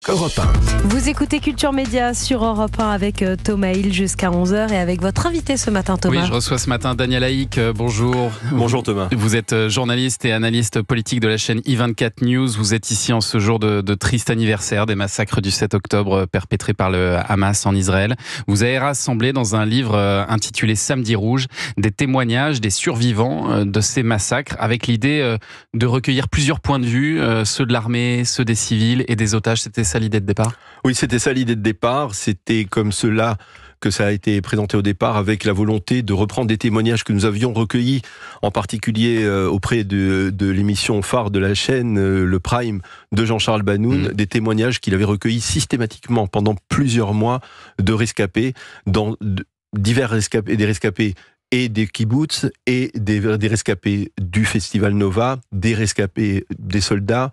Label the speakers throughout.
Speaker 1: Europe 1.
Speaker 2: Vous écoutez Culture Média sur Europe 1 avec Thomas Hill jusqu'à 11h et avec votre invité ce matin, Thomas.
Speaker 3: Oui, je reçois ce matin Daniel Haïk. Bonjour.
Speaker 4: Bonjour Thomas.
Speaker 3: Vous êtes journaliste et analyste politique de la chaîne I24 News. Vous êtes ici en ce jour de triste anniversaire des massacres du 7 octobre perpétrés par le Hamas en Israël. Vous avez rassemblé dans un livre intitulé Samedi rouge des témoignages des survivants de ces massacres avec l'idée de recueillir plusieurs points de vue, ceux de l'armée, ceux des civils et des otages. C'était ça l'idée de départ ?
Speaker 4: Oui, c'était ça l'idée de départ. C'était comme cela que ça a été présenté au départ, avec la volonté de reprendre des témoignages que nous avions recueillis, en particulier auprès de l'émission phare de la chaîne, le Prime, de Jean-Charles Banoun, des témoignages qu'il avait recueillis systématiquement pendant plusieurs mois de rescapés, divers rescapés, des rescapés et des kibboutz, et des rescapés du Festival Nova, des rescapés des soldats,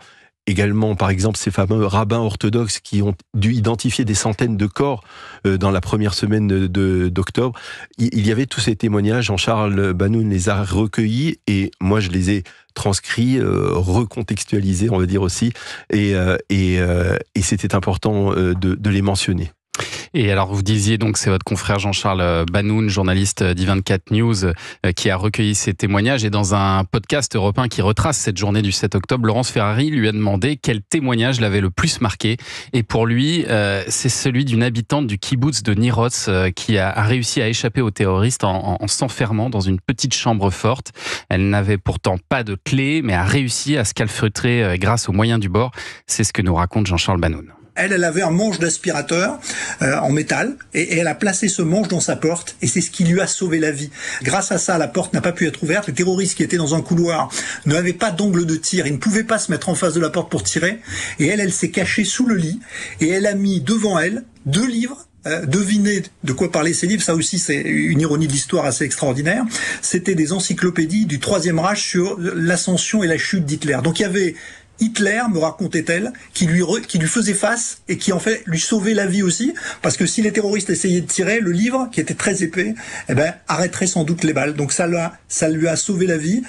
Speaker 4: également, par exemple, ces fameux rabbins orthodoxes qui ont dû identifier des centaines de corps dans la première semaine d'octobre. Il y avait tous ces témoignages, Jean-Charles Banoun les a recueillis et moi je les ai transcrits, recontextualisés, on va dire aussi, et c'était important de les mentionner.
Speaker 3: Et alors vous disiez donc c'est votre confrère Jean-Charles Banoun, journaliste d'I24 News, qui a recueilli ces témoignages. Et dans un podcast Europe 1 qui retrace cette journée du 7 octobre, Laurence Ferrari lui a demandé quel témoignage l'avait le plus marqué. Et pour lui, c'est celui d'une habitante du kibboutz de Nir Oz qui a réussi à échapper aux terroristes en s'enfermant dans une petite chambre forte. Elle n'avait pourtant pas de clé, mais a réussi à se calfeutrer grâce aux moyens du bord. C'est ce que nous raconte Jean-Charles Banoun.
Speaker 5: Elle avait un manche d'aspirateur en métal et elle a placé ce manche dans sa porte et c'est ce qui lui a sauvé la vie. Grâce à ça, la porte n'a pas pu être ouverte. Les terroristes qui étaient dans un couloir n'avaient pas d'angle de tir. Ils ne pouvaient pas se mettre en face de la porte pour tirer. Et elle s'est cachée sous le lit et elle a mis devant elle 2 livres. Devinez de quoi parlaient ces livres, ça aussi c'est une ironie de l'histoire assez extraordinaire. C'était des encyclopédies du Troisième Reich sur l'ascension et la chute d'Hitler. Donc il y avait Hitler, me racontait-elle, qui lui faisait face et qui en fait lui sauvait la vie aussi, parce que si les terroristes essayaient de tirer, le livre, qui était très épais, arrêterait sans doute les balles. Donc ça lui a sauvé la vie.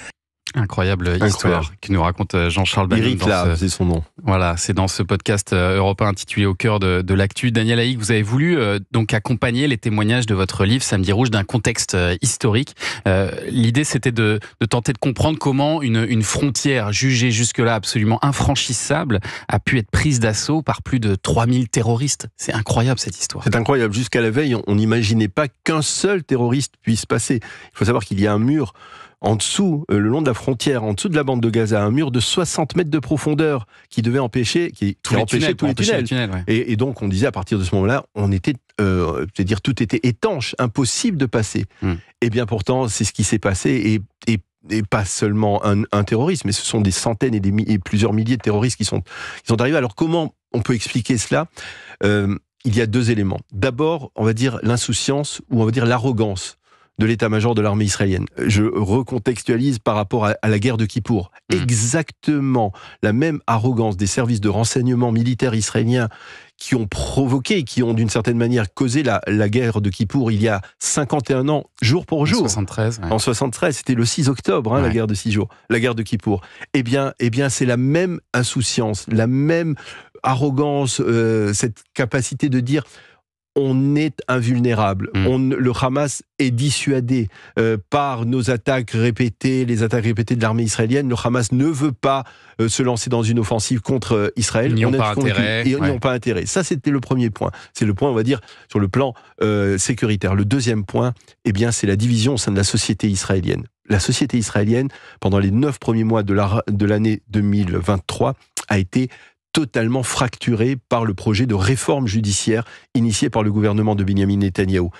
Speaker 3: Incroyable histoire que nous raconte Jean-Charles Banoun.
Speaker 4: Eric Lave, c'est son nom.
Speaker 3: Voilà, c'est dans ce podcast Europe 1 intitulé Au cœur de l'actu. Daniel Haïk, vous avez voulu donc accompagner les témoignages de votre livre Samedi rouge d'un contexte historique. L'idée, c'était de tenter de comprendre comment une frontière jugée jusque-là absolument infranchissable a pu être prise d'assaut par plus de 3000 terroristes. C'est incroyable cette histoire.
Speaker 4: C'est incroyable. Jusqu'à la veille, on n'imaginait pas qu'un seul terroriste puisse passer. Il faut savoir qu'il y a un mur en dessous, le long de la frontière, en dessous de la bande de Gaza, un mur de 60 mètres de profondeur qui devait empêcher, qui empêchait tous les tunnels.
Speaker 3: Ouais.
Speaker 4: Et donc, on disait à partir de ce moment-là, on était, c'est-à-dire tout était étanche, impossible de passer. Et bien pourtant, c'est ce qui s'est passé et pas seulement un terroriste, mais ce sont des centaines et plusieurs milliers de terroristes qui sont arrivés. Alors comment on peut expliquer cela ? Il y a 2 éléments. D'abord, on va dire l'insouciance ou on va dire l'arrogance de l'état-major de l'armée israélienne. Je recontextualise par rapport à la guerre de Kippour. Exactement la même arrogance des services de renseignement militaires israéliens qui ont provoqué, qui ont d'une certaine manière causé la guerre de Kippour il y a 51 ans, jour pour jour.
Speaker 3: En 73. Ouais.
Speaker 4: En 73, c'était le 6 octobre, la guerre de 6 jours, la guerre de Kippour. Eh bien, c'est la même insouciance, la même arrogance, cette capacité de dire on est invulnérable. Le Hamas est dissuadé par nos attaques répétées, les attaques répétées de l'armée israélienne. Le Hamas ne veut pas se lancer dans une offensive contre Israël.
Speaker 3: Ils n'y ont pas intérêt.
Speaker 4: Ils n'y ont pas intérêt. Ça, c'était le premier point. C'est le point, on va dire, sur le plan sécuritaire. Le deuxième point, c'est la division au sein de la société israélienne. La société israélienne, pendant les 9 premiers mois de l'année 2023, a été totalement fracturée par le projet de réforme judiciaire initié par le gouvernement de Benyamin Netanyahou.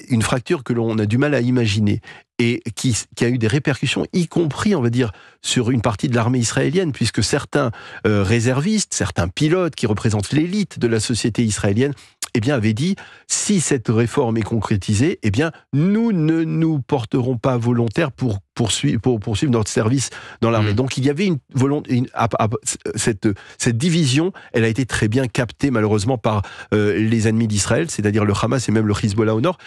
Speaker 4: Une fracture que l'on a du mal à imaginer et qui a eu des répercussions, y compris, on va dire, sur une partie de l'armée israélienne, puisque certains réservistes, certains pilotes qui représentent l'élite de la société israélienne, avait dit, si cette réforme est concrétisée, nous ne nous porterons pas volontaires pour poursuivre notre service dans l'armée. Donc il y avait une volonté, cette division, elle a été très bien captée malheureusement par les ennemis d'Israël, c'est-à-dire le Hamas et même le Hezbollah au nord,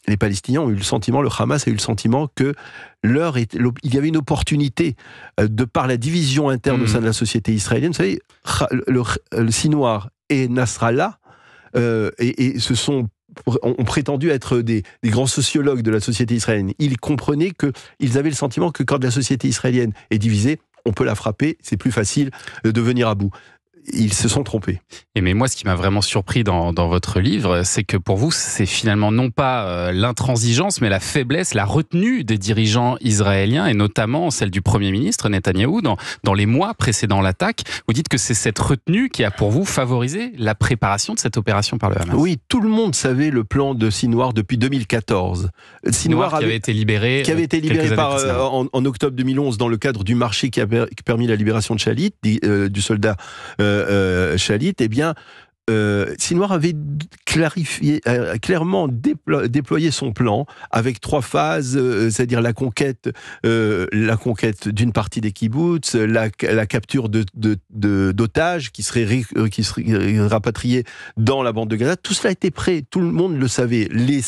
Speaker 4: les Palestiniens ont eu le sentiment, le Hamas a eu le sentiment que il y avait une opportunité de par la division interne au sein de la société israélienne. Vous savez, le Sinwar et Nasrallah ont prétendu être des grands sociologues de la société israélienne. Ils comprenaient qu'ils avaient le sentiment que quand la société israélienne est divisée, on peut la frapper, c'est plus facile de venir à bout. Ils se sont trompés.
Speaker 3: Mais moi, ce qui m'a vraiment surpris dans votre livre, c'est que pour vous, c'est finalement non pas l'intransigeance, mais la faiblesse, la retenue des dirigeants israéliens, et notamment celle du Premier ministre Netanyahou, dans les mois précédant l'attaque. Vous dites que c'est cette retenue qui a pour vous favorisé la préparation de cette opération par le Hamas.
Speaker 4: Oui, tout le monde savait le plan de Sinwar depuis 2014.
Speaker 3: Sinwar qui avait été libéré,
Speaker 4: en octobre 2011 dans le cadre du marché qui a permis la libération de Shalit, du soldat Shalit, eh bien, Sinwar avait clairement déployé son plan avec 3 phases, c'est-à-dire la conquête d'une partie des kibboutz, la capture d'otages qui seraient rapatriés dans la bande de Gaza. Tout cela était prêt, tout le monde le savait. Les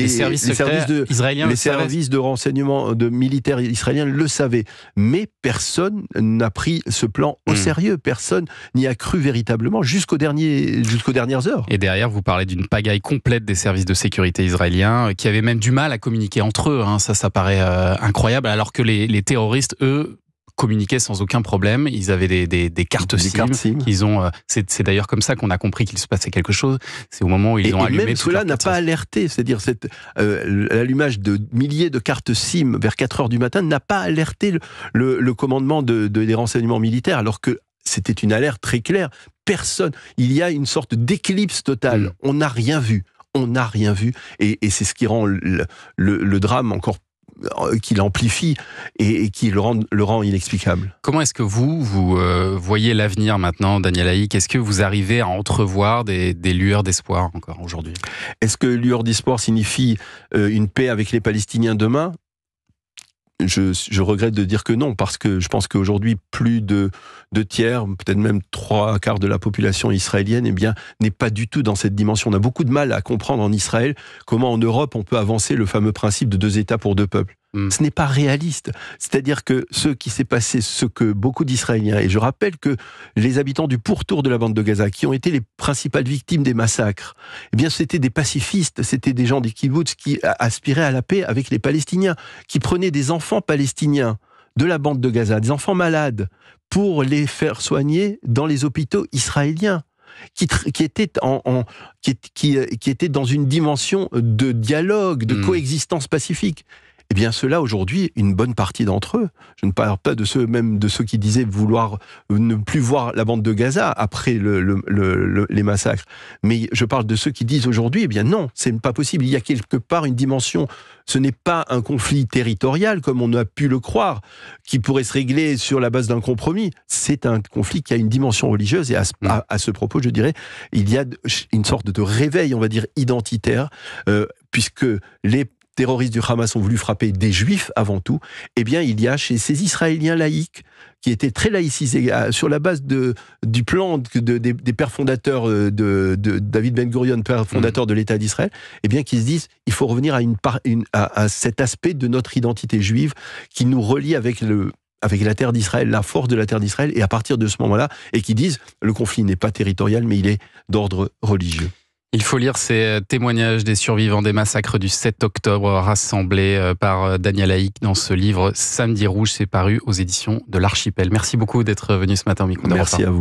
Speaker 4: services de renseignement militaires israéliens le savaient, mais personne n'a pris ce plan au sérieux. Personne n'y a cru véritablement jusqu'aux dernières heures.
Speaker 3: Et derrière, vous parlez d'une pagaille complète des services de sécurité israéliens qui avaient même du mal à communiquer entre eux. Ça paraît incroyable, alors que les terroristes, eux, communiquaient sans aucun problème. Ils avaient des cartes SIM. C'est d'ailleurs comme ça qu'on a compris qu'il se passait quelque chose. C'est au moment où ils ont allumé.
Speaker 4: Et même cela n'a pas alerté. C'est-à-dire l'allumage de milliers de cartes SIM vers 4 heures du matin n'a pas alerté le commandement des renseignements militaires, alors que c'était une alerte très claire. Personne. Il y a une sorte d'éclipse totale. On n'a rien vu. Et c'est ce qui rend le drame encore, qui l'amplifie et qui le rend inexplicable.
Speaker 3: Comment est-ce que vous voyez l'avenir maintenant, Daniel Haïk? Est-ce que vous arrivez à entrevoir des lueurs d'espoir encore aujourd'hui?
Speaker 4: Est-ce que lueur d'espoir signifie une paix avec les Palestiniens demain? Je regrette de dire que non, parce que je pense qu'aujourd'hui, plus de 2 tiers, peut-être même 3/4 de la population israélienne, n'est pas du tout dans cette dimension. On a beaucoup de mal à comprendre en Israël comment en Europe on peut avancer le fameux principe de 2 États pour 2 peuples. Ce n'est pas réaliste. C'est-à-dire que ce qui s'est passé, ce que beaucoup d'Israéliens, et je rappelle que les habitants du pourtour de la bande de Gaza, qui ont été les principales victimes des massacres, c'était des pacifistes, c'était des gens des kibboutz qui aspiraient à la paix avec les Palestiniens, qui prenaient des enfants palestiniens de la bande de Gaza, des enfants malades, pour les faire soigner dans les hôpitaux israéliens. Qui était dans une dimension de dialogue, de coexistence pacifique. Ceux-là, aujourd'hui, une bonne partie d'entre eux, je ne parle pas de ceux qui disaient vouloir ne plus voir la bande de Gaza après les massacres, mais je parle de ceux qui disent aujourd'hui, non, c'est pas possible, il y a quelque part une dimension, ce n'est pas un conflit territorial, comme on a pu le croire, qui pourrait se régler sur la base d'un compromis, c'est un conflit qui a une dimension religieuse, et à ce propos, je dirais, il y a une sorte de réveil, on va dire, identitaire, puisque les terroristes du Hamas ont voulu frapper des Juifs avant tout, il y a chez ces Israéliens laïcs, qui étaient très laïcisés, sur la base du plan des pères fondateurs de David Ben Gurion, père fondateur de l'État d'Israël, qui se disent, il faut revenir à cet aspect de notre identité juive qui nous relie avec la terre d'Israël, la force de la terre d'Israël, et à partir de ce moment-là, et qui disent, le conflit n'est pas territorial, mais il est d'ordre religieux.
Speaker 3: Il faut lire ces témoignages des survivants des massacres du 7 octobre rassemblés par Daniel Haïk dans ce livre Samedi Rouge. C'est paru aux éditions de l'Archipel. Merci beaucoup d'être venu ce matin au micro d'Europe 1.
Speaker 4: Merci à vous.